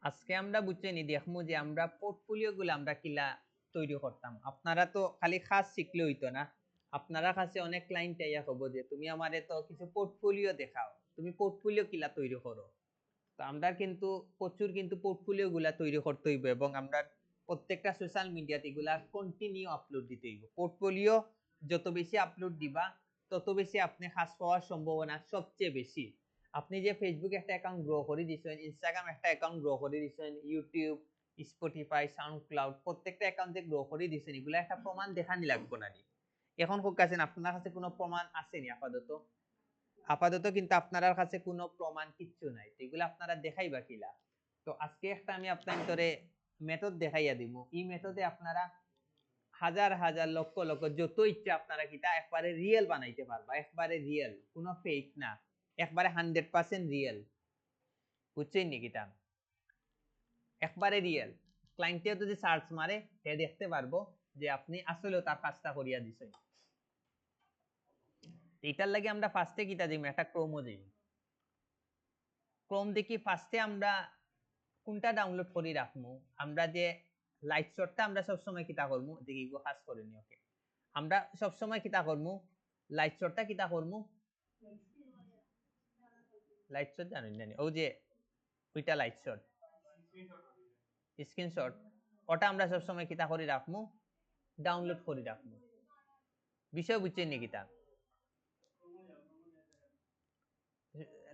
আজকে আমরা বুঝছেনি দেখমু যে আমরা পোর্টফোলিও গুলো আমরা কিলা তৈরি করতাম। আপনারা তো খালি কাজ শিখলে হইতো না, আপনারা কাছে অনেক ক্লায়েন্ট আইয়া কব যে তুমি আমারে তো কিছু পোর্টফোলিও দেখাও, তুমি পোর্টফোলিও কিলা তৈরি করো। তো আমরা কিন্তু প্রচুর কিন্তু পোর্টফোলিও গুলা তৈরি করতে হইব এবং আমরা প্রত্যেকটা সোশ্যাল মিডিয়াতে এগুলা কন্টিনিউ আপলোড দিতে হইব। পোর্টফোলিও যত বেশি আপলোড দিবা তত বেশি আপনি কাজ পাওয়ার সম্ভাবনা সবচেয়ে বেশি। আপনি যে ফেসবুক একটা অ্যাকাউন্ট গ্রো করে দিছেন, ইনস্টাগ্রাম একটা অ্যাকাউন্ট গ্রো করে দিছেন, ইউটিউব, স্পটিফাই, সাউন্ড ক্লাউড প্রত্যেকটা অ্যাকাউন্টে গ্রো করে দিছেন, এগুলা একটা প্রমাণ দেখানি লাগবে না। এখন হোক কাছে আপনার কাছে কোনো প্রমাণ আসেনি আপাতত? আপাতত কিন্তু আপনার কাছে কোনো প্রমাণ কিচ্ছু নাই, এগুলো আপনারা দেখাইবা কিলা? তো আজকে একটা আমি আপনার ভিতরে মেথড দেখাইয়া দিব। এই মেথডে আপনারা হাজার হাজার লক্ষ লক্ষ যত ইচ্ছা আপনারা কিটা একবারে রিয়েল বানাইতে পারবা, একবারে রিয়েল, কোনো ফেক না, একবারে 100% রিয়েল। বুঝছেন নি কিটা? একবারে রিয়েল। ক্লায়েন্টে যদি সার্চ মারে সে দেখতে পারবো যে আপনি আসলে তার কাজটা করিয়া দিছেন। এটার লাগে আমরা ফার্স্টে কিটা দিই, একটা ক্রোমো দিই। ক্রোম দেখি ফার্স্টে আমরা কোনটা ডাউনলোড করি রাখমু। আমরা যে লাইট শটটা আমরা সব সময় কিতা করমু, দেখি গো কাজ করেনি। ওকে, আমরা সব সময় কিতা করমু, লাইট শটটা কিতা করমু, লাইট শট জানেন না? ও যে ওইটা লাইট শট, স্ক্রিনশট, ওটা আমরা সব সময় কিতা করি রাখমু, ডাউনলোড করি রাখমু। বিষয় বুঝছেন নি কিতা?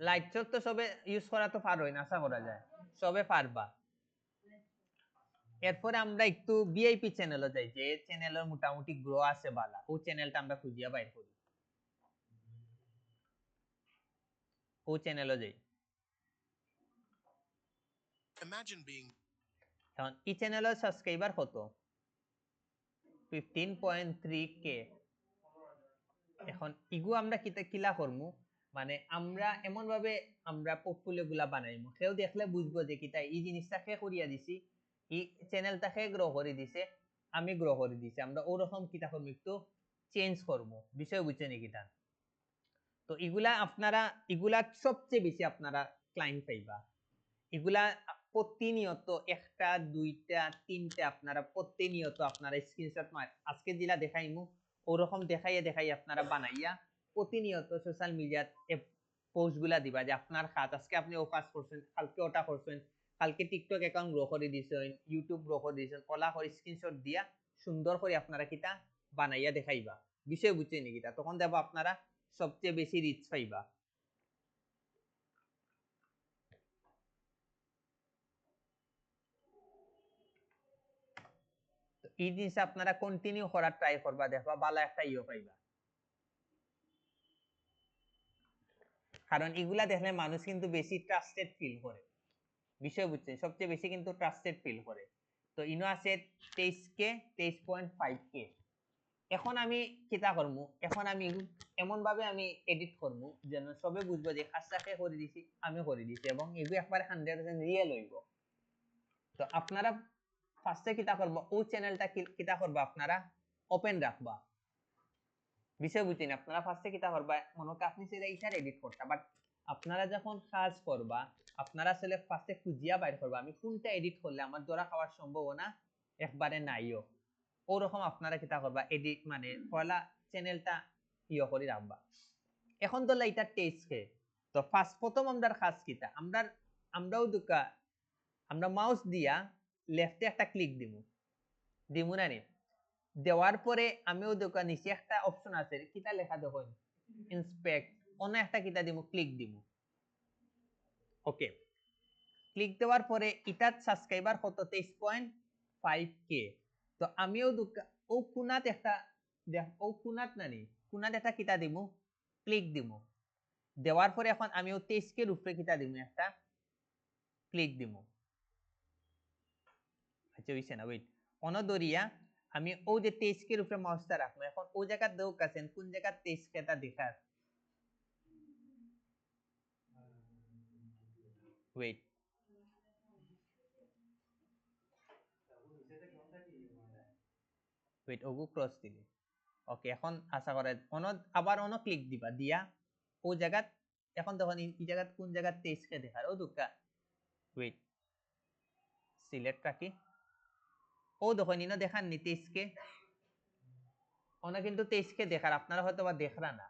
লাইট শট তো সবে ইউজ করা তো পারোই না, আশা করা যায় সবে পারবা। এরপরে আমরা একটু ভিআইপি চ্যানেলও যাই, যে চ্যানেলের মোটামুটি গ্রো আছে বালা, ও চ্যানেলটা আমরা খুঁজিয়া বাইর করি, ও চ্যানেলও যাই। এখন এই চ্যানেলের সাবস্ক্রাইবার কত? 15.3k। এখন ইগু আমরা কিলা করমু, মানে আমরা এমন ভাবে আমরা পোর্টফোলিও গুলা বানাইমু, কেউ দেখলে বুঝবো যে কিতা এই জিনিসটা কে করিয়া দিছি, এই চ্যানেলটাকে গ্রো করে দিছে, আমি গ্রো করে দিছি। আমরা ওরকম কিতা করবো, একটু চেঞ্জ করবো। বিষয় বুঝছেন কিটা? তো এগুলা আপনারা, এগুলা সবচেয়ে বেশি আপনারা ক্লায়েন্ট পাইবা। এগুলা প্রতিনিয়ত একটা দুইটা তিনটা আপনারা প্রতিনিয়ত আপনারা স্ক্রিনশট মার আজকে যেটা দেখাইমু ওরকম দেখাইয়া দেখাই আপনারা বানাইয়া প্রতিনিয়ত সোশ্যাল মিডিয়াত পোস্ট গুলা দিবা যে আপনার কাজ, আজকে আপনি ও কাজ করছেন, কালকে ওটা করছেন, কালকে টিকটক অ্যাকাউন্ট গ্রো করে দিয়েছেন, ইউটিউব গ্রো করে দিয়েছেন, ওলা করে স্ক্রিনশট দিয়া সুন্দর করে আপনারা কিটা বানাইয়া দেখাইবা। বিষয় বুঝছেন নি কিটা? তখন দেখো আপনারা সবচেয়ে বেশি রিচ পাইবা। এই জিনিস আপনারা কন্টিনিউ করার ট্রাই করবা, দেখবা ভালো একটা ইয়ে পাইবা। কারণ এগুলা দেখলে মানুষ কিন্তু বেশি ট্রাস্টেড ফিল করে। বিষয় বুঝছেন? সবচেয়ে বেশি কিন্তু ট্রাস্টেড ফিল করে। তো ইনো আছে 23k, 23.5k। এখন আমি কিতা করমু, এখন আমি এমন ভাবে আমি এডিট করমু যেন সবে বুঝবো যে কাজটাকে করে দিছি, আমি করে দিছি, এবং এগুলো একবারে 100% রিয়েল হইব। তো আপনারা ফার্স্টে কিতা করবো, ও চ্যানেলটা কিতা করবো আপনারা ওপেন রাখবা। বিষয় বুঝছেন? আপনারা ফার্স্টে কিতা করবা, মনে করেন আপনি সেটা ইশার এডিট করতে, বাট আপনারা যখন কাজ করবা আপনারা আসলে ফার্স্টে খুঁজিয়া বাইর করবা আমি কোনটা এডিট করলে আমার ধরা খাওয়ার সম্ভাবনা একবারে নাইও। ওরকম আপনারা কিতা করবা, এডিট মানে পয়লা চ্যানেলটা ইয়ে করে রাখবা। এখন তো এটা টেস্ট কে, তো ফার্স্ট প্রথম আমরার কাজ কিতা, আমরাও দুকা আমরা মাউস দিয়া লেফটে একটা ক্লিক দিমু, দিমু না নি? দেওয়ার পরে আমিও দোকান নিচে একটা অপশন আছে, কিতা লেখা দেখুন, ইন্সপেক্ট, অন্য একটা কিতা দিমু, ক্লিক দিমু। ওকে, ক্লিক দেওয়ার পরে এটার সাবস্ক্রাইবার কত? 23.5k। তো আমিও ও কোনাত একটা ও কোনাত নানি, কোনাত একটা কিতা দিমু, ক্লিক দিমু। দেওয়ার পরে এখন আমিও 23k উপরে কিতা দিমু, একটা ক্লিক দিমু। আচ্ছা হইছে না? ওয়েট, অনদরিয়া আমি ও যে 23k উপরে মাউসটা রাখবো, এখন ও জায়গা দেও কাছেন কোন জায়গা 23k টা দেখার। ওয়েট, ওয়েট ওগু ক্রস দিলি। ওকে, এখন আশা করে অন আবার অন ক্লিক দিবা, দিয়া ও জায়গাত এখন তখন এই জায়গাত কোন জায়গাত 23k দেখার, ও দুকা। ওয়েট, সিলেক্ট রাখি ও দেখো নিনো দেখান নি 23 কে ওনা কিন্তু 23 কে দেখার আপনারা হয়তো বা দেখরা না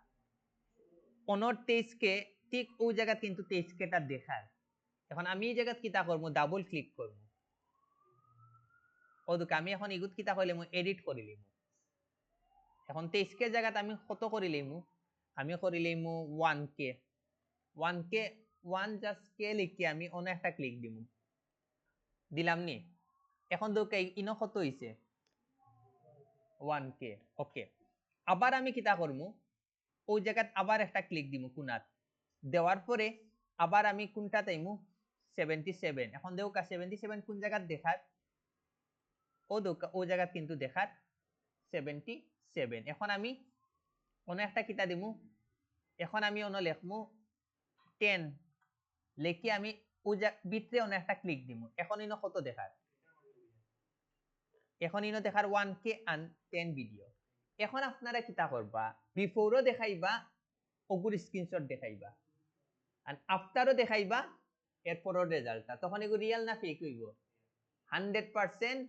অনর 23 কে ঠিক ওই জায়গা কিন্তু 23 কেটা দেখার এখন আমি এই জায়গা কিতা করবো ডাবল ক্লিক করবো ও দুঃখ আমি এখন ইগুত কিতা কইলে মই এডিট করি লিমু এখন 23 কে জায়গাতে আমি কত করি লিমু আমি করি লিমু 1K 1 জাস্ট কে লিখি আমি অন্য একটা ক্লিক দিমু দিলাম নি এখন দুঃখ ইনো কত হইছে 1K ওকে আবার আমি কিতা করমু ওই জায়গাত আবার একটা ক্লিক দিমু কোনাত দেওয়ার পরে আবার আমি কোনটা তাইমু 77 এখন দেউকা 77 কোন জায়গাত দেখার ও দেউকা ও জায়গাত কিন্তু দেখার 77 এখন আমি অন্য একটা কিতা দিমু এখন আমি অন্য লেখমু 10 লেখি আমি ও ভিতরে অন্য একটা ক্লিক দিমু এখন ইনো কত দেখার এখন ইনো দেখার 1K and 10 ভিডিও এখন আপনারা কিতা করবা বিফোরও দেখাইবা ওগুর স্ক্রিনশট দেখাইবা আর আফটারও দেখাইবা এরপরও রেজাল্টটা তখন এগো রিয়েল না ফেক হইব 100%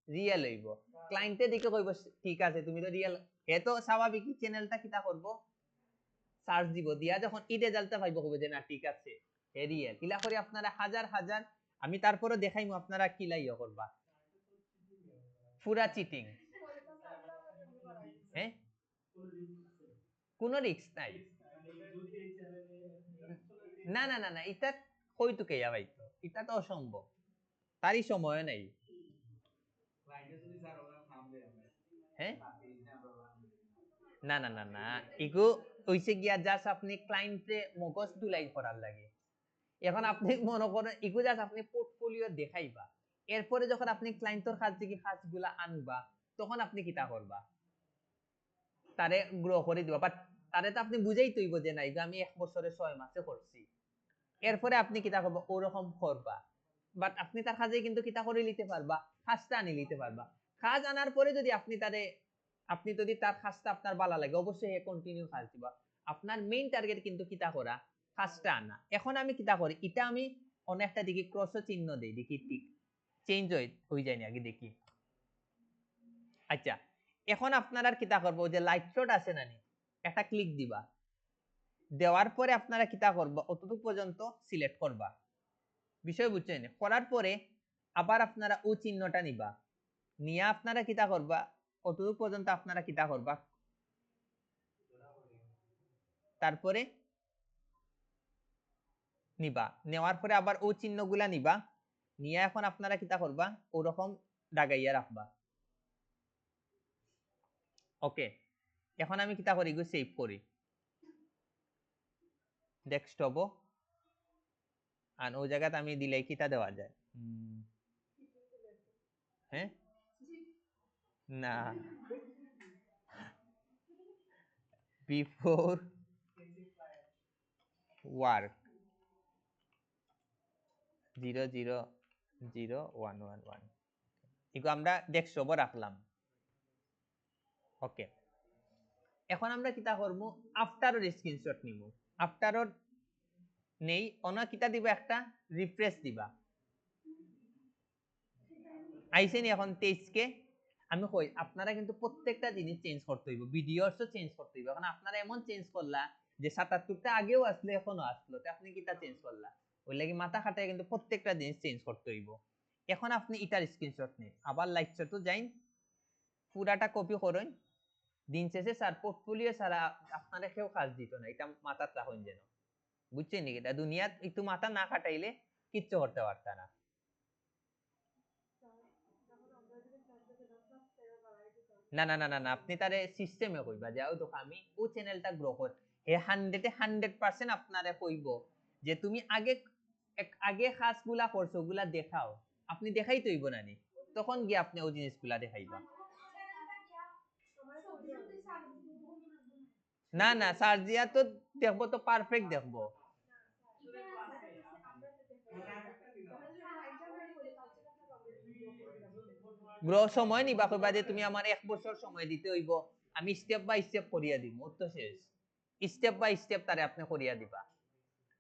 রিয়েল হইব ক্লায়েন্টে দেখে কইব ঠিক আছে তুমি তো রিয়েল এত স্বাভাবিক চ্যানেলটা কিতা করব সার্চ দিব দিয়া যখন ই রেজাল্টটা পাইব কইব যে না ঠিক আছে এ রিয়েল ইলা করে আপনারা হাজার হাজার আমি তারপরে দেখাইমু আপনারা কি লাইও করবা পুরা চিটিং হ্যাঁ কোনো রিস্ক নাই না না না না এটা কইতো কে যাবাইতো এটা তো অসম্ভব তারই সময় নাই হ্যাঁ না না না না ইগো হইছে গিয়া জাস্ট আপনি ক্লায়েন্টে মগজ দুলাই করার লাগে এখন আপনি মনে করেন ইগো জাস্ট আপনি পোর্টফোলিও দেখাইবা এরপরে যখন আপনি ক্লায়েন্টর কাছ থেকে কাজগুলা আনবা তখন আপনি কিতা করবা তারে গ্রো করে দিবা বাট তারে তো আপনি বুঝাই তৈব যে না আমি 1 বছরে 6 মাসে করছি এরপরে আপনি কিতা করবা ওরকম করবা বাট আপনি তার কাজে কিন্তু কিতা করে নিতে পারবা কাজটা আনি নিতে পারবা কাজ আনার পরে যদি আপনি তারে আপনি যদি তার কাজটা আপনার ভালো লাগে অবশ্যই কন্টিনিউ কাজ দিবা আপনার মেইন টার্গেট কিন্তু কিতা করা কাজটা আনা এখন আমি কিতা করি এটা আমি অনেকটা দিকে ক্রস চিহ্ন দেই দেখি ঠিক চেঞ্জ হয়ে যায় না আগে দেখি আচ্ছা এখন আপনারা কিতা করবো যে লাইট শট আছে না একটা ক্লিক দিবা দেওয়ার পরে আপনারা কিতা করবা অতটুকু পর্যন্ত সিলেক্ট করবা বিষয় বুঝছেন করার পরে আবার আপনারা ও চিহ্নটা নিবা নিয়ে আপনারা কিতা করবা অতটুকু পর্যন্ত আপনারা কিতা করবা তারপরে নিবা নেওয়ার পরে আবার ও চিহ্নগুলা নিবা নিয়ে এখন আপনারা কিতা করবা ওরকম দাগাইয়া রাখবা ওকে এখন আমি কিতা করি গো সেভ করি ডেস্কটপ আর ওই জায়গাতে আমি দিলে কিতা দেওয়া যায় হ্যাঁ না বিফোর ওয়ার্ক 000111 এগুলো আমরা ডেস্কটপে রাখলাম ওকে এখন আমরা কিতা করব আফটারের স্ক্রিনশট নিব আফটারের নেই অন্য কিতা দিব একটা রিফ্রেশ দিবা আইছেনি এখন 23 কে আমি কই আপনারা কিন্তু প্রত্যেকটা জিনিস চেঞ্জ করতে হইব ভিডিওসও চেঞ্জ করতে হইব এখন আপনারা এমন চেঞ্জ করলা যে 77টা আগেও আসলে এখনো আসলো তো আপনি কিতা চেঞ্জ করলা ওই লাগি মাথা খাটায় কিন্তু প্রত্যেকটা জিনিস চেঞ্জ করতে হইব এখন আপনি এটার স্ক্রিনশট নিন আবার লাইক শটও যাইন পুরাটা কপি করুন দিন শেষে স্যার পোর্টফোলিও ছাড়া আপনারা কেউ কাজ দিত না এটা মাথাত রাখুন যেন বুঝছেন নাকি এটা দুনিয়াত একটু মাথা না খাটাইলে কিচ্ছু করতে পারত না না না না না না আপনি তারে সিস্টেমে কইবা যাও তো আমি ও চ্যানেলটা গ্রো কর হে 100% আপনারে কইব যে তুমি আগে আগে কাজগুলা করছো ওগুলা দেখাও আপনি দেখাই তৈব না নি তখন গিয়ে আপনি ওই জিনিসগুলা দেখাইবা না না সার্জিয়া তো দেখবো তো পারফেক্ট দেখবো গ্রো সময় নিবা কইবা যে তুমি আমার 1 বছর সময় দিতে হইব আমি স্টেপ বাই স্টেপ করিয়া দিব তো শেষ স্টেপ বাই স্টেপ তারে আপনি করিয়া দিবা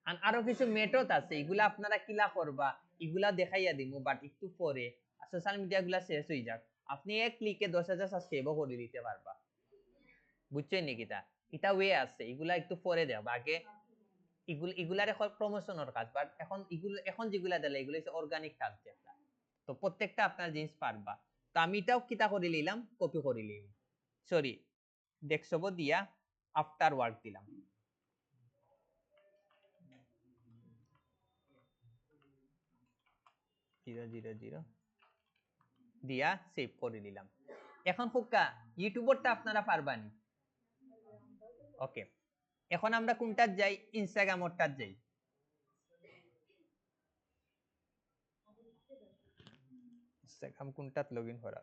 আরো কিছু মেথড আছে, এগুলা আপনারা কিলা করবা এগুলা দেখাইয়া দিমু, বাট একটু পরে সোশ্যাল মিডিয়া গুলা শেষ হয়ে যাক, আপনি এক ক্লিকে 10,000 সাবস্ক্রাইবও করে দিতে পারবা। বুঝছেন নাকি? এটা ওয়ে আছে, এগুলা একটু পরে দেব, আগে এগুলার এখন প্রমোশনের কাজ, বাট এখন যেগুলা দিলে এগুলো হচ্ছে অর্গানিক কাজ যেটা। তো প্রত্যেকটা আপনার জিনিস পারবা। তো আমি এটাও কিতা করে নিলাম, কপি করে নিলাম, সরি ডেস্কটপ দিয়া আফটার ওয়ার্ক দিলাম, 000 দিয়া সেভ করে দিলাম। এখন হুক্কা ইউটিউবরটা আপনারা পারবানি। ওকে, এখন আমরা কোনটার যাই, ইনস্টাগ্রামরটার যাই। ইনস্টাগ্রাম কোনটাত লগইন করা,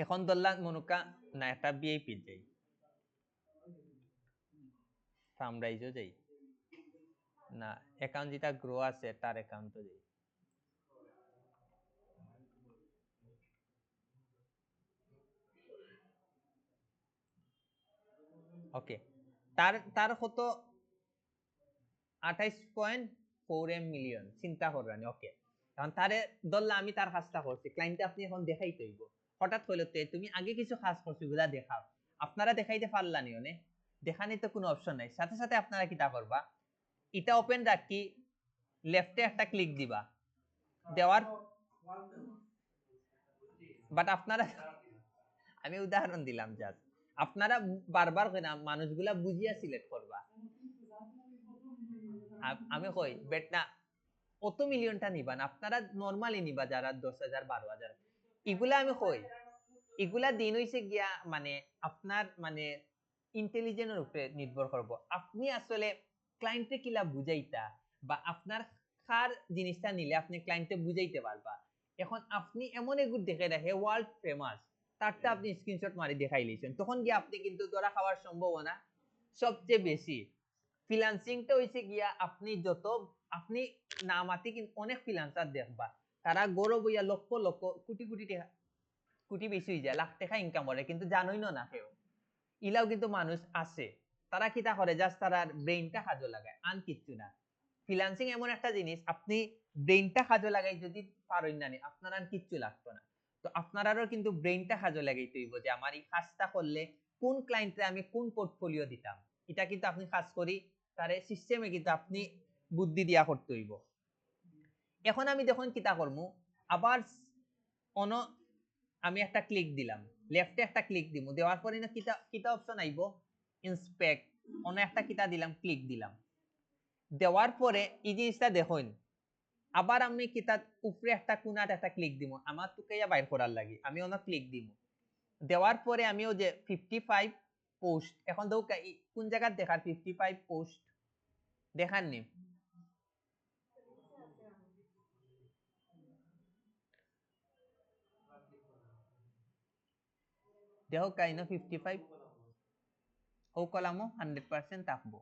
এখন ধরলাম মনুকা না একটা ভিআইপি যাই, ফার্মরাইজও যাই, না অ্যাকাউন্ট যেটা গ্রো আছে তার অ্যাকাউন্টও যাই। ওকে, তার কত 28.4 মিলিয়ন, চিন্তা করবেন। ওকে, এখন তারে ধরলাম আমি তার কাজটা করছি, ক্লায়েন্টে আপনি এখন দেখাই তৈব, হঠাৎ হইলো তুমি আগে কিছু কাজ করছো এগুলা দেখাও, আপনারা দেখাইতে পারলানি অনে, দেখানি তো কোনো অপশন নাই, সাথে সাথে আপনারা কিটা করবা, এটা ওপেন রাখি লেফটে একটা ক্লিক দিবা, দেওয়ার বাট আপনারা আমি উদাহরণ দিলাম জাস্ট, আপনারা বারবার কইনা মানুষগুলা বুঝিয়া সিলেক্ট করবা। আমি কই বেট না অত মিলিয়নটা নিবা না, আপনারা নরমালি নিবা যারা 10,000 12,000, এগুলা আমি কই এগুলা দিন হইছে গিয়া মানে আপনার মানে ইন্টেলিজেন্সের উপরে নির্ভর করব, আপনি আসলে ক্লায়েন্টে কিলা বুঝাইতা বা আপনার কার জিনিসটা নিলে আপনি ক্লায়েন্টে বুঝাইতে পারবা। এখন আপনি এমন এগুলো দেখে রাখে ওয়ার্ল্ড ফেমাস, তারটা আপনি স্ক্রিনশট মারি দেখাই লিছেন, তখন গিয়ে আপনি কিন্তু ধরা খাওয়ার সম্ভাবনা সবচেয়ে বেশি। ফ্রিল্যান্সিংটা হইছে গিয়া আপনি যত আপনি নামাতি কিন্তু অনেক ফ্রিল্যান্সার দেখবা, তারা গৌরব হইয়া লক্ষ লক্ষ কোটি কোটি টাকা, কোটি বেশি হয়ে যায়, লাখ টাকা ইনকাম করে, কিন্তু জানোই না কেউ, ইলাও কিন্তু মানুষ আছে, তারা কিতা করে জাস্ট তারা ব্রেইনটা কাজে লাগায়, আন কিচ্ছু না। ফ্রিল্যান্সিং এমন একটা জিনিস, আপনি ব্রেইনটা কাজে লাগাই যদি পারেন না, আপনার আর কিচ্ছু লাগতো না। তো আপনারাও কিন্তু ব্রেইনটা কাজে লাগাইতে হইব, যে আমার এই কাজটা করলে কোন ক্লায়েন্টে আমি কোন পোর্টফোলিও দিতাম, এটা কিন্তু আপনি কাজ করি তারে সিস্টেমে কিন্তু আপনি বুদ্ধি দিয়া করতে হইব। এখন আমি যখন কিতা করবো, আবার অন আমি একটা ক্লিক দিলাম, লেফটে একটা ক্লিক দিব, দেওয়ার পরে না কিতা কিতা অপশন আইব, ইন্সপেক্ট, অন্য একটা কিতা দিলাম, ক্লিক দিলাম, দেওয়ার পরে এই জিনিসটা দেখুন, আবার আমি কিতাব উপরে একটা কোনাত একটা ক্লিক দিব, আমার তোকে বাইর করার লাগি, আমি অন্য ক্লিক দিব, দেওয়ার পরে আমিও যে 55 পোস্ট, এখন দেখো কোন জায়গা দেখার 55 পোস্ট দেখার নি, দেখো কাইনো 55 ও কলামও 100% থাকবো।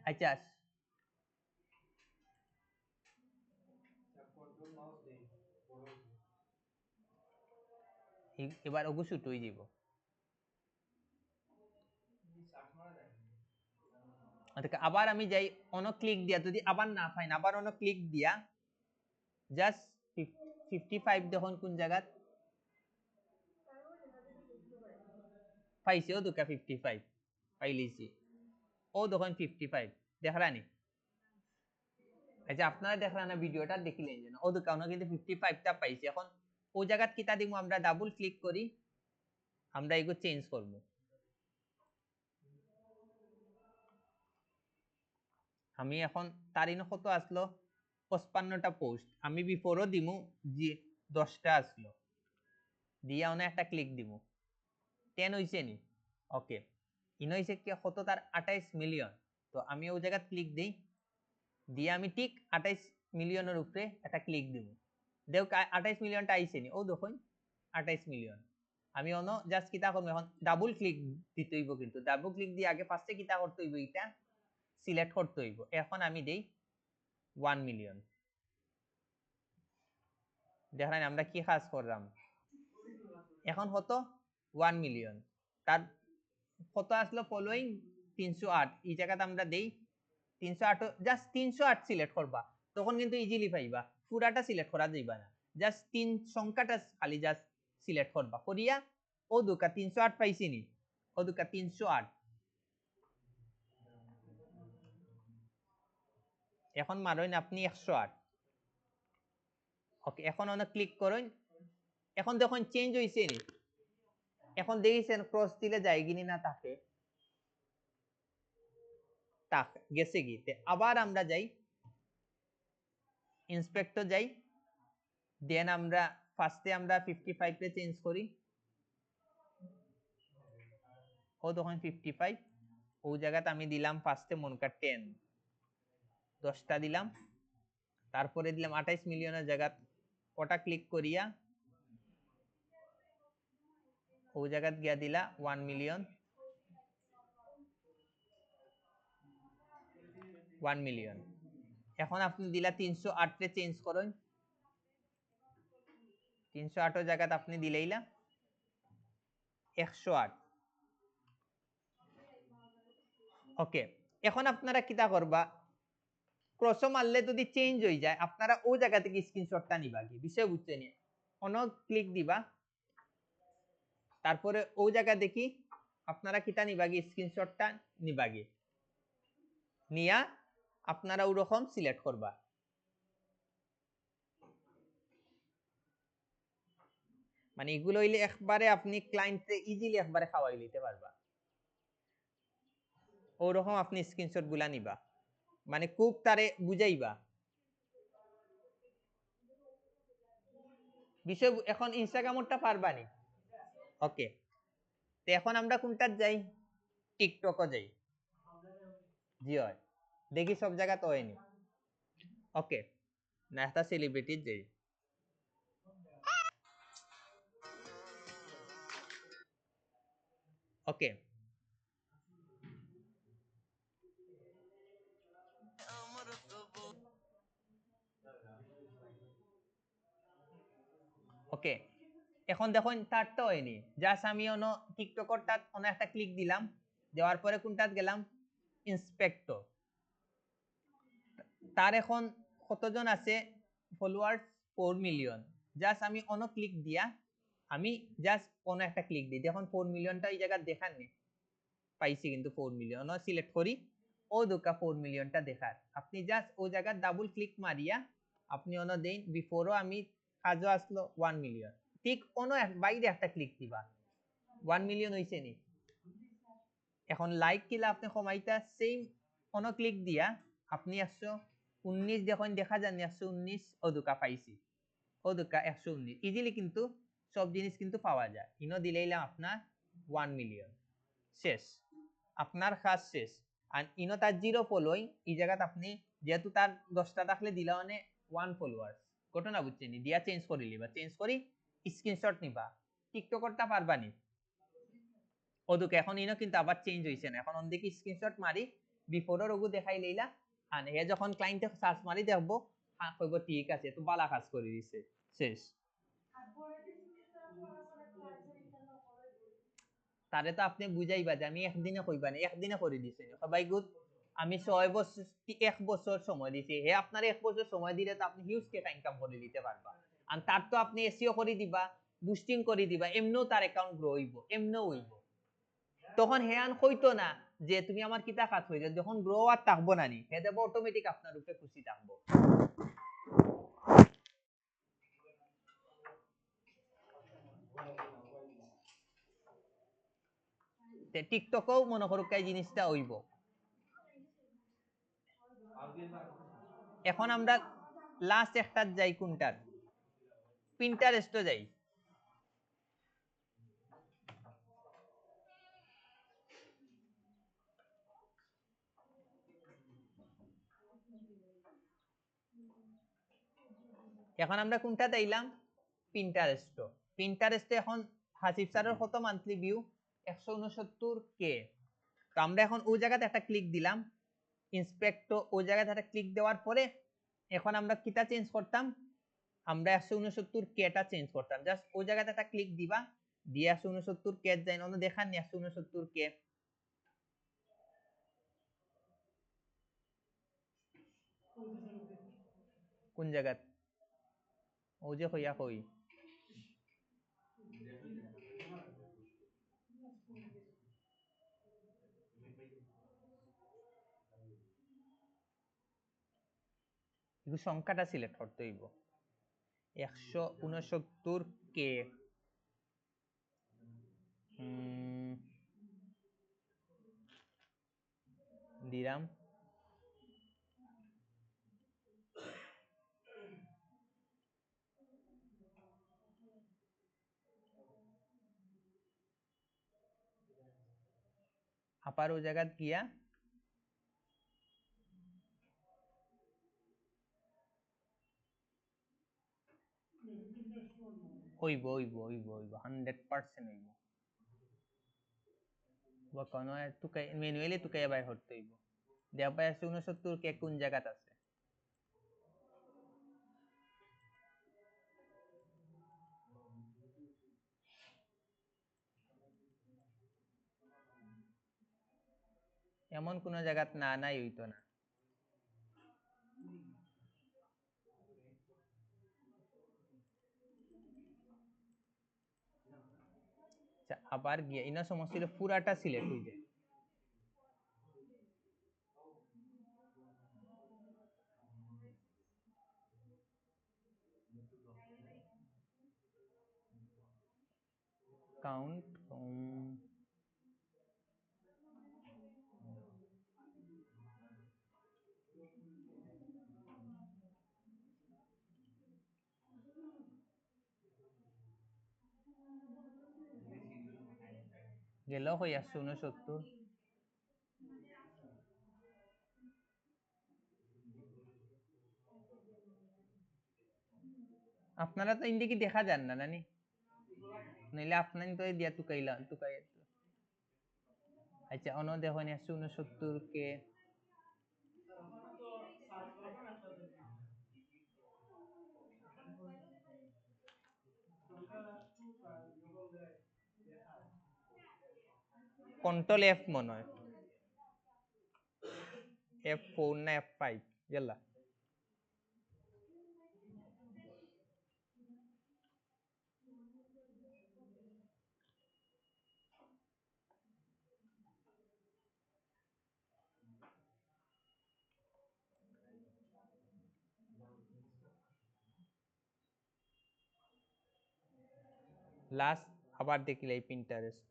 আচ্ছা, এবার ওগু শুট হয়ে যাব। আবার আমি যাই অন ক্লিক দিয়া, যদি আবার না পাই না, আবার অন ক্লিক দিয়া জাস্ট 55 দেখুন কোন জায়গাত পাইছে, ও দুকা 55 পাইলিছি, ও দেখুন 55 দেখলানি। আচ্ছা, আপনারা দেখলেন না ভিডিওটা দেখিলেন যেন, ও দুকা কিন্তু 55টা পাইছে। এখন ও জায়গাত কিতা দিব, আমরা ডাবল ক্লিক করি, আমরা এগুলো চেঞ্জ করব, আমি এখন তার ইনো কত আসলো 55টা পোস্ট, আমি বিফোরও দিমু যে 10টা আসলো, দিয়া অনে একটা ক্লিক দিমু, 10 হইছে নি। ওকে, ইনো হইছে কি কত তার 28 মিলিয়ন, তো আমি ওই জায়গা ক্লিক দেই, দিয়ে আমি ঠিক 28 মিলিয়নের উপরে একটা ক্লিক দিব, দেখ 28 মিলিয়নটা আইছে নি, ও দেখুন 28 মিলিয়ন। আমি অন জাস্ট কিতা করব, এখন ডাবল ক্লিক দিতে হইব, কিন্তু ডাবল ক্লিক দিয়ে আগে ফার্স্টে কিতা করতে হইব, এটা সিলেক্ট করতে হইব। এখন আমি দেই 1 মিলিয়ন, দেখেন আমরা কি কাজ করলাম, এখন কত 1 মিলিয়ন, তার কত আসলো ফলোইং 308, এই জায়গাতে আমরা দেই 308, জাস্ট 308 সিলেক্ট করবা, তখন কিন্তু ইজিলি পাইবা, পুরাটা সিলেক্ট করা যাইবা না, জাস্ট তিন সংখ্যাটা খালি জাস্ট সিলেক্ট করবা, করিয়া ও দুকা 308 পাইছি নি, ও দুকা 308, এখন মারইন আপনি 108, ওকে এখন অনেক ক্লিক করুন, এখন দেখুন চেঞ্জ হইছে নি, এখন দেখিছেন ক্রস দিলে যায় কিনি না, তাকে তাক গেছে গিতে, আবার আমরা যাই ইন্সপেক্টর যাই, দেন আমরা ফার্স্টে আমরা 55 তে চেঞ্জ করি, ও তখন 55, ও জায়গাতে আমি দিলাম ফার্স্টে মনকা 10, 10টা দিলাম, তারপরে দিলাম 28 মিলিয়নের জায়গা, ওটা ক্লিক করিয়া ও জায়গাত গিয়া দিলা 1 মিলিয়ন, 1 মিলিয়ন, এখন আপনি দিলা 308 তে চেঞ্জ করুন, 308 এর জায়গাতে আপনি দিলেইলা 108, ওকে এখন আপনারা কিতা করবা, ক্রস মারলে যদি চেঞ্জ হয়ে যায়, আপনারা ও জায়গা থেকে স্ক্রিনশটটা নিবা, কি বিষয় বুঝছেন, অন ক্লিক দিবা, তারপরে ও জায়গা দেখি আপনারা কিতা নিবাগি স্ক্রিনশটটা নিবাগি, নিয়া আপনারা ওরকম সিলেক্ট করবা, মানে এগুলো হইলে একবারে আপনি ক্লায়েন্টে ইজিলি একবারে খাওয়াই নিতে পারবা, ওরকম আপনি স্ক্রিনশট গুলা নিবা, মানে খুব তারে বুঝাইবা বিষয়, এখন ইনস্টাগ্রামটা পারবানি, ওকে তো এখন আমরা কোনটার যাই, টিকটকও যাই, জি হয় দেখি সব জায়গা তো হয়নি, ওকে না একটা সেলিব্রিটির যাই, ওকে ওকে এখন দেখুন তারটা হয়নি, জাস্ট আমি অন্য টিকটকরটা অন্য একটা ক্লিক দিলাম, দেওয়ার পরে কোনটাত গেলাম ইন্সপেক্টর, তার এখন কতজন আছে ফলোয়ার্স 4 মিলিয়ন, জাস্ট আমি অন্য ক্লিক দিয়া আমি জাস্ট অন্য একটা ক্লিক দিই, দেখুন 4 মিলিয়নটা এই জায়গা দেখাননি, পাইছি কিন্তু 4 মিলিয়ন সিলেক্ট করি, ও দোকা 4 মিলিয়নটা দেখার, আপনি জাস্ট ও জায়গা ডাবল ক্লিক মারিয়া আপনি অন্য দেন, বিফোরও আমি কাজও আসলো 1 মিলিয়ন, ঠিক অন্য বাইরে একটা ক্লিক দিবা, 1 মিলিয়ন হইছে নি, এখন লাইক কিলা আপনি কমাইতা সেম অন্য ক্লিক দিয়া আপনি 119 যখন দেখা যান 119 অদুকা পাইছি, অদুকা 119, ইজিলি কিন্তু সব জিনিস কিন্তু পাওয়া যায়, ইনো দিলেইলাম আপনার 1 মিলিয়ন শেষ, আপনার কাজ শেষ, আর ইনো তার 0 ফলোইং, এই জায়গাত আপনি যেহেতু তার 10টা থাকলে দিলা মানে 1 ফলোয়ার, ঘটনা বুঝছেন, দিয়া চেঞ্জ করে লিবা, চেঞ্জ করি স্ক্রিনশট নিবা, টিকটকরটা পারবানি, ওদুকে এখন ইনো কিন্তু আবার চেঞ্জ হইছে না, এখন অন্দিকে স্ক্রিনশট মারি বিফোরের ওগু দেখাই লইলা, আর এ যখন ক্লায়েন্টে সার্চ মারি দেখবো, হ্যাঁ কইব ঠিক আছে তো বালা কাজ করে দিছে, শেষ, তারে তো আপনি বুঝাইবা যে আমি একদিনে কইবা না, একদিনে করে দিছে সবাই গুড, আমি 6 বছর 1 বছর সময় দিছি, হে আপনার 1 বছর সময় দিলে তো আপনি হিউজ টাকা ইনকাম করে দিতে পারবা, আর তার তো আপনি এসইও করে দিবা, বুস্টিং করে দিবা, এমনও তার অ্যাকাউন্ট গ্রো হইব, এমনও হইব, তখন হেয়ান কইতো না যে তুমি আমার কিতা কাজ হইছে, যখন গ্রো আর থাকবো না নি হে দেব অটোমেটিক আপনার উপরে খুশি থাকবো, তে টিকটকও মনে করুক এই জিনিসটা হইব, এখন আমরা লাস্ট একটা যাই কোনটার, পিন্টারেস্টও যাই, এখন আমরা কোনটা দিলাম পিন্টারেস্ট, পিন্টারেস্টে এখন হাসিব স্যারের কত মান্থলি ভিউ 169K, তো আমরা এখন ওই জায়গাতে একটা ক্লিক দিলাম ইন্সপেক্ট, ওই জায়গাতে একটা ক্লিক দেওয়ার পরে এখন আমরা কিটা চেঞ্জ করতাম, আমরা 169 কেটা চেঞ্জ করতাম, জাস্ট ওই জায়গাতে একটা ক্লিক দিবা, দিয়ে 169 কে যাই অন্য দেখান নি 169 কে কোন জায়গা ও যে হইয়া কই এগুলো সংখ্যাটা সিলেক্ট করতে হইব 169 কে দিলাম আবার ওই জায়গা গিয়া হইব হইব হইব হইব 100% হইব বা কোন তুকাই ম্যানুয়ালি তুকাই বাই করতে হইব দেয়া পাই 169 কে কোন জায়গাত আছে এমন কোন জায়গাত না নাই হইতো না আবার গিয়া ইনা সমস্ত পুরাটা সিলেক্ট হয়ে যায় কাউন্ট গেল হই 169 আপনারা তো ইন্ডিকি দেখা যান না নানি নইলে আপনার তো দিয়া তুকাইলা তুকাই আচ্ছা অন দেখো 169 কে কন্ট্রোল এফ মনে হয় F4 না F5 গেলা লাস্ট আবার দেখিলে পিন্টারেস্ট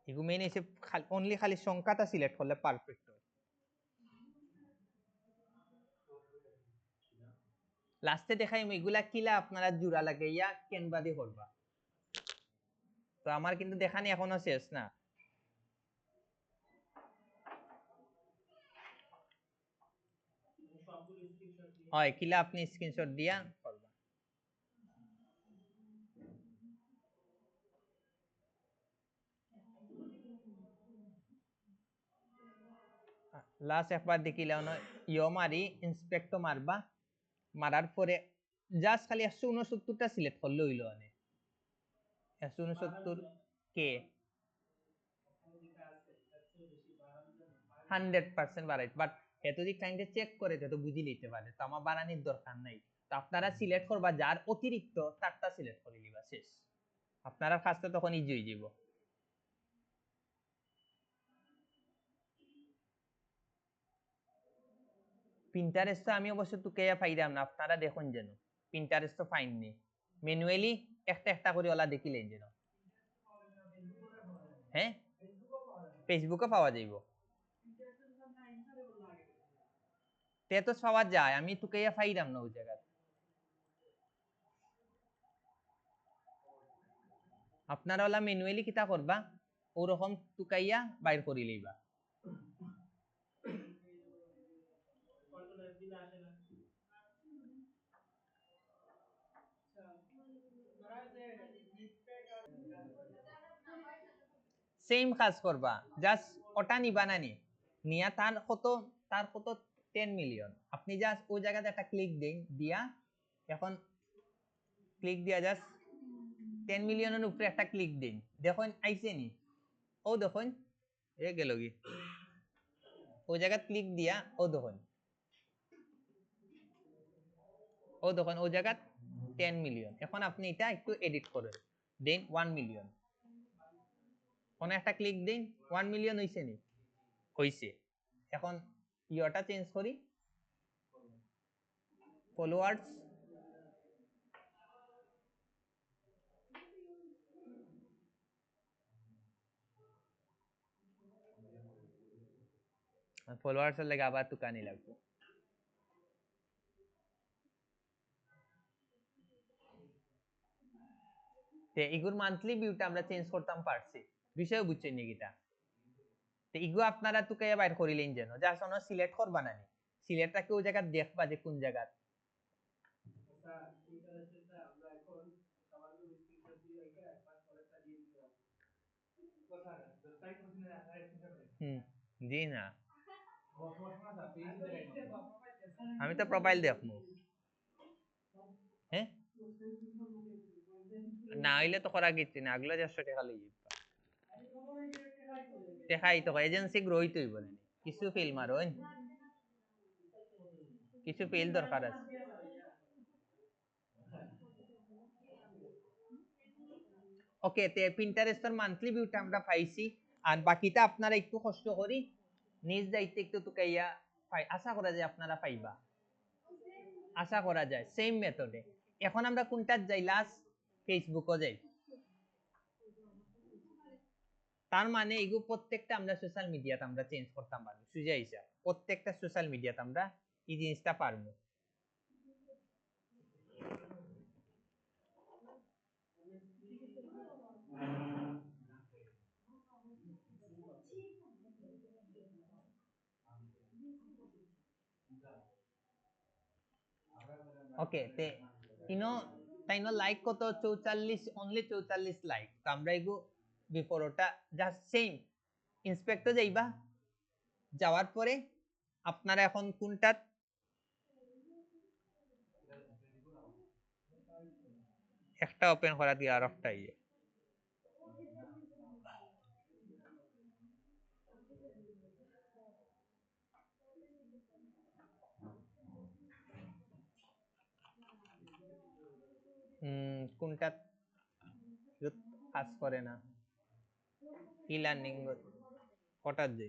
এগু মেইন এসে অনলি খালি সংখ্যাটা সিলেক্ট করলে পারফেক্ট হয় লাস্টে দেখাই এগুলা কিলা আপনারা জোড়া লাগাইয়া কেনবা দিয়ে করবা তো আমার কিন্তু দেখানি এখনো শেষ না হয় কিলা আপনি স্ক্রিনশট দিয়া করবা লাস্ট একবার দেখিলে ইয় মারি ইন্সপেক্টর মারবা মারার পরে জাস্ট খালি 169টা সিলেক্ট করলে হইল আনে 169 কে 100% বাড়াই বাট এত যদি ক্লায়েন্টে চেক করে তো বুঝি নিতে পারে তো আমার বাড়ানোর দরকার নাই তো আপনারা সিলেক্ট করবা যার অতিরিক্ত তারটা সিলেক্ট করে নিবা শেষ আপনারা কাজটা তখন ইজি হয়ে যাব পিন্টারেস্ট আমি অবশ্য তুকেয়া পাইলাম না আপনারা দেখুন যেন পিন্টারেস্ট ফাইন নেই ম্যানুয়ালি একটা একটা করে ওলা দেখিলেন যেন হ্যাঁ ফেসবুকে পাওয়া যাইব তে তো পাওয়া যায় আমি তুকেয়া পাইলাম না ওই জায়গা আপনারা ওলা ম্যানুয়ালি কিতা করবা ওরকম তুকাইয়া বাইর করি লইবা সেম কাজ করবা জাস্ট ওটা নিবা না নি নিয়া তার কত 10 মিলিয়ন আপনি জাস্ট ওই জায়গাতে একটা ক্লিক দেন দিয়া এখন ক্লিক দিয়া জাস্ট 10 মিলিয়নের উপরে একটা ক্লিক দিন দেখুন আইছে নি ও দেখুন এ গেল কি ওই জায়গা ক্লিক দিয়া ও দেখুন ওই জায়গা 10 মিলিয়ন এখন আপনি এটা একটু এডিট করেন দেন 1 মিলিয়ন কোন একটা ক্লিক দিন 1 মিলিয়ন হইছে নি হইছে এখন ইয়োটা চেঞ্জ করি ফলোয়ার্স ফলোয়ার্স এর লাগে আবার তুকানি লাগবে তে ইগুর মান্থলি ভিউটা আমরা চেঞ্জ করতাম পারছি বিষয় বুঝছেন নি গিটা তে ইগু আপনারা তুকাইয়া বাইর করিলেন যেন জাস্ট অন সিলেক্ট করবা না সিলেক্টটা কেউ জায়গা দেখবা যে কোন জায়গা জি না আমি তো প্রোফাইল দেখমু হ্যাঁ না হইলে তো করা গেছি না আগলা 400 টাকা লই দেখাই তো এজেন্সি গ্রোই তুই বলেন কিছু ফিল মারোন কিছু ফিল দরকার আছে ওকে তে পিন্টারেস্টের মান্থলি ভিউটা আমরা পাইছি আর বাকিটা আপনারা একটু কষ্ট করি নিজ দায়িত্বে একটু তুকাইয়া আশা করা যায় আপনারা পাইবা আশা করা যায় সেম মেথডে এখন আমরা কোনটা যাই লাস্ট ফেসবুকও যাই তার মানে এগুলো প্রত্যেকটা আমরা সোশ্যাল মিডিয়াতে আমরা চেঞ্জ করতাম পারবো সুজা হিসাব প্রত্যেকটা সোশ্যাল মিডিয়াতে আমরা এই জিনিসটা পারবো ওকে তে ইনো তাইনো লাইক কত 44 অনলি 44 লাইক তো আমরা এগু বিফোর ওটা জাস্ট সেম ইন্সপেক্টর যাইবা যাওয়ার পরে আপনারা এখন কোনটা একটা ওপেন করা দিয়ে আর একটা ইয়ে কোনটা কাজ করে না ই লার্নিং কটার যে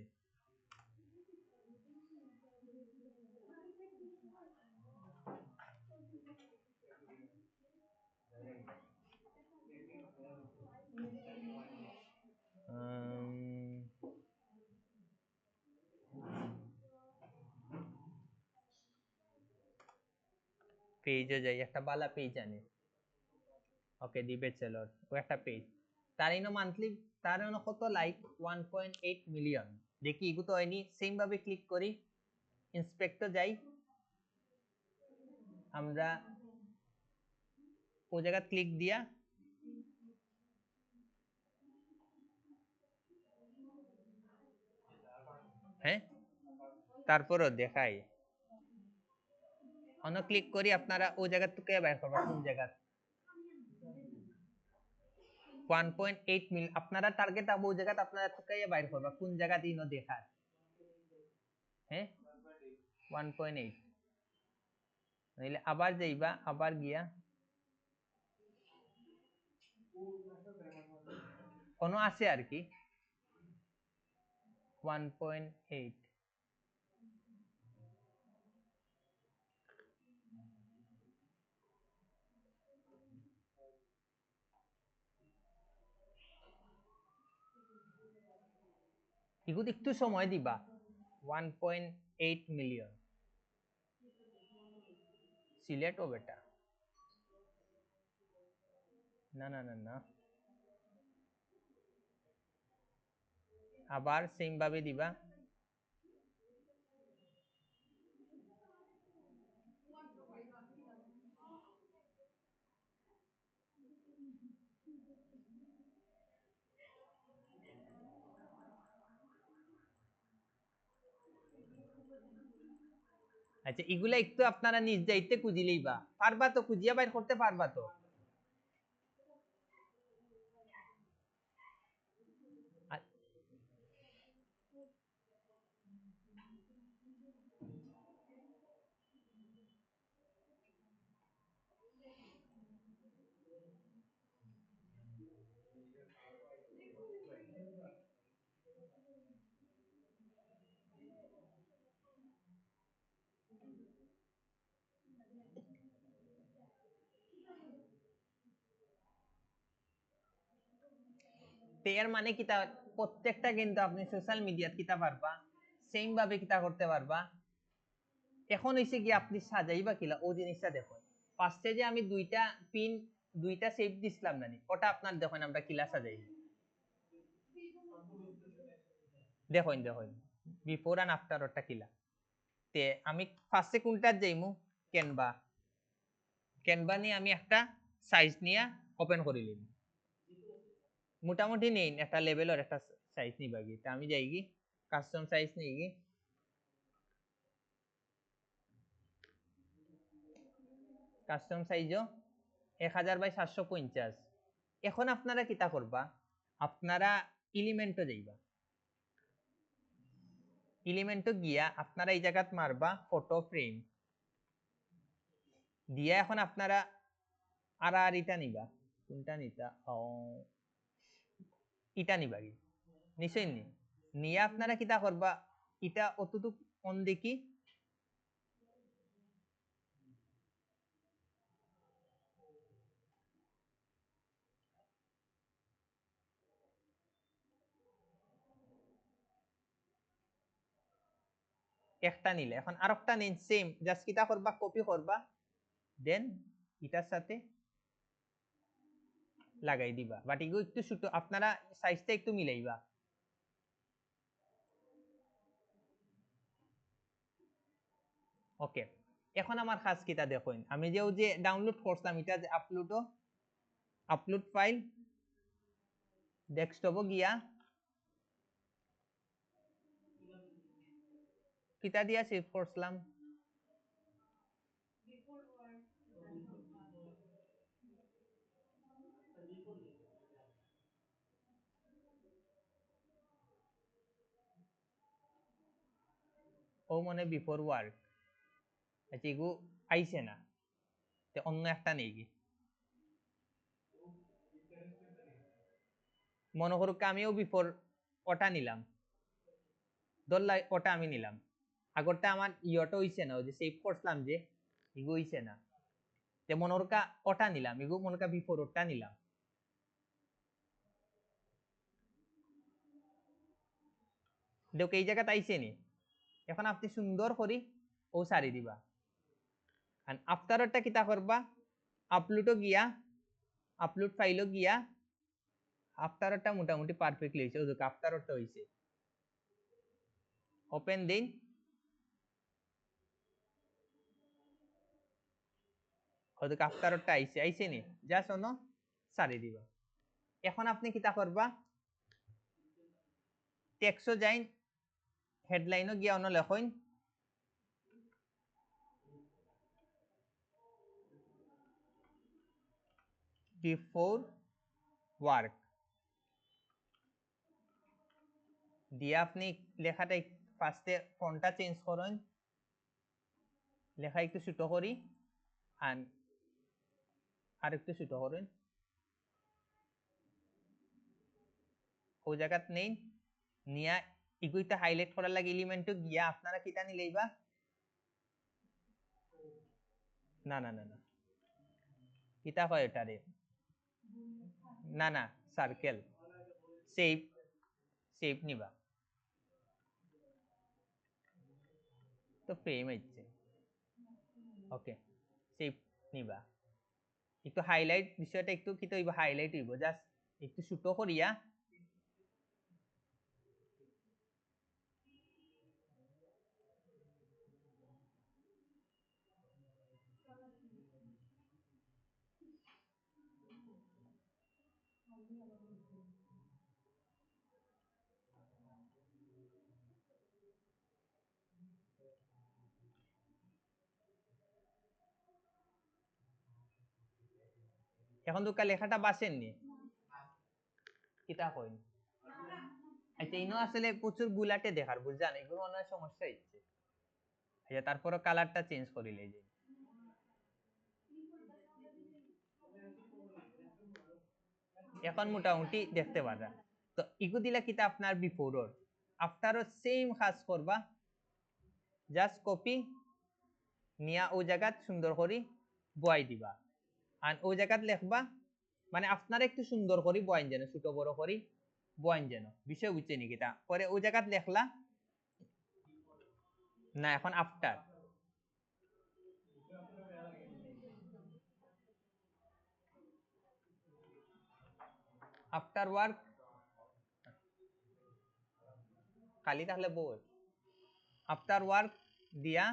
পেজে যাই একটা বালা পেজ আনি ওকে দিবে চলো ও একটা পেজ তার ইনো মান্থলি তার ইনো কত লাইক 1.8 মিলিয়ন দেখি ইগু তো হয়নি সেম ভাবে ক্লিক করি ইন্সপেক্টর যাই আমরা ও জায়গা ক্লিক দিয়া হ্যাঁ তারপরও দেখাই অন্য ক্লিক করি আপনারা ও জায়গা থেকে বের করবা কোন জায়গা 1.8 মিল আপনারা টার্গেট আবো জায়গা আপনারা থেকে বাইর করবা কোন জায়গা দিনও দেখার হ্যাঁ 1.8 নাইলে আবার যাইবা আবার গিয়া কোন আছে আর কি 1.8 এগুলো একটু সময় দিবা 1.8 মিলিয়ন সিলেক্ট ও বেটা না না না না আবার সেম ভাবে দিবা আচ্ছা এগুলা একটু আপনারা নিজ দায়িত্বে খুঁজিলেই বা পারবা তো, খুঁজিয়া বাইর করতে পারবা তো। এর মানে কিতা, প্রত্যেকটা কিন্তু আপনি সোশ্যাল মিডিয়াত কিতা পারবা, সেম ভাবে কিতা করতে পারবা। এখন হইছে কি আপনি সাজাইবা কিলা ও জিনিসটা দেখুন। ফার্স্টে যে আমি দুইটা পিন, দুইটা শেপ দিছিলাম নানি, ওটা আপনার দেখুন আমরা কিলা সাজাই। দেখুন দেখুন বিফোর এন্ড আফটার ওটা কিলা। তে আমি ফার্স্টে কোনটা যাইমু, ক্যানভা। ক্যানভা নিয়ে আমি একটা সাইজ নিয়ে ওপেন করে নিলাম। মোটামুটি নেই একটা লেভেলের একটা সাইজ নিবা গিয়ে, আমি যাই কি কাস্টম সাইজ নিয়ে গিয়ে কাস্টম সাইজও 1000 বাই 750। এখন আপনারা কিতা করবা, আপনারা এলিমেন্টও যাইবা, এলিমেন্টও গিয়া আপনারা এই জায়গাত মারবা ফটো ফ্রেম দিয়া। এখন আপনারা আর ইটা নিবা, কোনটা নিতা, ইটা নিবা কি নিশ্চয় নি, নিয়ে আপনারা কিতা করবা, ইটা অতটুক অন দেখি একটা নিলে, এখন আরেকটা নিন সেম, জাস্ট কিতা করবা কপি করবা, দেন এটার সাথে লাগাই দিবা, বাট এগুলো একটু ছোট, আপনারা সাইজটা একটু মিলাইবা। ওকে, এখন আমার কাজ কিতা দেখুন, আমি যে ডাউনলোড করলাম এটা যে আপলোড ফাইল ডেস্কটপও গিয়া কিতা দিয়া সেভ করলাম, ও মনে বিফোর ওয়ার্ক। আচ্ছা এগু আইছে না, তে অন্য একটা নেই কি, মনে করুক আমিও বিফোর ওটা নিলাম, ধরলাই ওটা আমি নিলাম, আগরটা আমার ইয়টা হইছে না, ওই যে সেভ করলাম যে ইগু হইছে না, তে মনে করুকা ওটা নিলাম, ইগু মনে করুকা বিফোর ওটা নিলাম। দেখ এই জায়গাতে আইছে নি, এখন আপনি সুন্দর করে ও সারি দিবা। আফটারটা কিতা করবা, আপলোডও গিয়া আপলোড ফাইলও গিয়া আফটারটা মোটামুটি পারফেক্টলি হয়েছে, ওই আফটারটা হয়েছে, ওপেন দিন, ওদিকে আফটারটা আইছে আইছে নি, জাস্ট অন্য সারি দিবা। এখন আপনি কিতা করবা, টেক্সটও যাইন, হেডলাইনও গিয়া অন্য লেখইন বিফোর ওয়ার্ক দিয়ে আপনি লেখাটা ফার্স্টে ফন্টটা চেঞ্জ করেন, লেখা একটু ছোট করি আর একটু ছোট করেন, ওই জায়গাত নেই নিয়া ইগুইটা হাইলাইট করার লাগে এলিমেন্টও গিয়া আপনারা কিটা নিলেইবা, না না না না কিতা কয় এটারে, না না সার্কেল, শেপ শেপ নিবা, তো ফ্রেম হচ্ছে, ওকে শেপ নিবা, একটু হাইলাইট বিষয়টা একটু কি হইব, হাইলাইট হইব, জাস্ট একটু ছোট করিয়া এখন তো লেখাটা বাসেননি কিতা কইন আচ্ছা ইনো আসলে প্রচুর গুলাটে দেখার বুঝছেন এগুলো অনেক সমস্যা হচ্ছে আচ্ছা তারপরে কালারটা চেঞ্জ করিলে যে এখন মোটামুটি দেখতে পারা তো ইগু দিলা কিতা আপনার বিফোরর আফটারও সেম কাজ করবা জাস্ট কপি নিয়া ও জায়গাত সুন্দর করে বয় দিবা আর ও জায়গাত লিখবা মানে আপনারা একটু সুন্দর করে বয়ান যেন ছোট বড় করে বয়ান যেন বিষয় বুঝছে নাকি তা পরে ও জায়গাত লেখলা না এখন আফটার আফটার ওয়ার্ক খালি তাহলে বল আফটার ওয়ার্ক দিয়া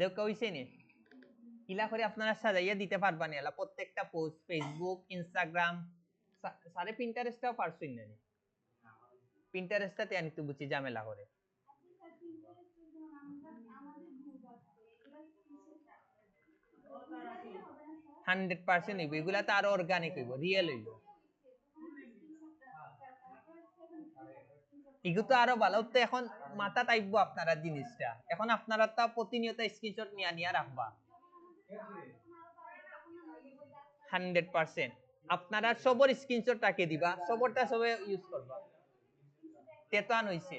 দেখ কইছে নি ইলা করে আপনারা সাজাইয়া দিতে পারবা না এলা প্রত্যেকটা পোস্ট ফেসবুক ইনস্টাগ্রাম সারে পিন্টারেস্টটাও পারছুই না পিন্টারেস্টটাতে আনি তো বুঝি ঝামেলা করে 100% হইব এগুলা তো আরো অর্গানিক হইব রিয়েল হইব এগুলো তো আরো ভালো তো এখন মাথা টাইপবো আপনারা জিনিসটা এখন আপনারা তো প্রতিনিয়ত স্ক্রিনশট নিয়া নিয়া রাখবা 100% আপনারা সবর স্ক্রিনশট রাখে দিবা সবরটা সবে ইউজ করবা তেতান হইছে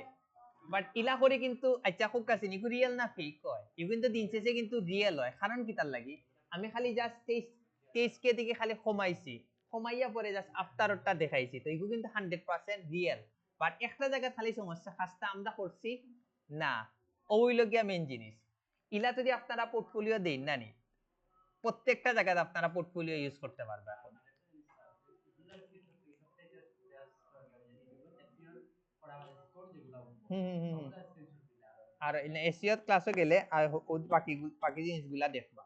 বাট ইলা করে কিন্তু আচ্ছা খুব কাছে নিকু রিয়েল না ফেক হয় ইউ কিন্তু দিন শেষে কিন্তু রিয়েল হয় কারণ কি তার লাগি আমি খালি জাস্ট 23 কে দিকে খালি কমাইছি কমাইয়া পরে জাস্ট আফটারটা দেখাইছি তো ইগু কিন্তু 100% রিয়েল বাট একটা জায়গা খালি সমস্যা কাজটা আমরা করছি না ওই লগিয়া মেইন জিনিস ইলা যদি আপনারা পোর্টফোলিও দেন না নি প্রত্যেকটা জায়গায় আপনারা পোর্টফোলিও ইউজ করতে পারবে এখন আর এসিও ক্লাসে গেলে আর বাকি বাকি জিনিসগুলা দেখবা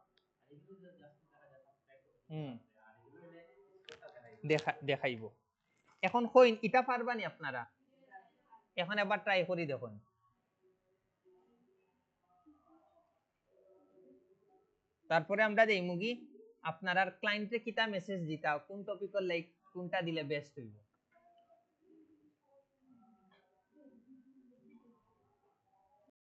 দেখাইব এখন কইন ইটা পারবানি আপনারা এখন একবার ট্রাই করি দেখুন তারপরে আমরা দেই মুগি আপনারা ক্লায়েন্টে কিটা মেসেজ দিতা কোন টপিকের লাইক কোনটা দিলে বেস্ট হইব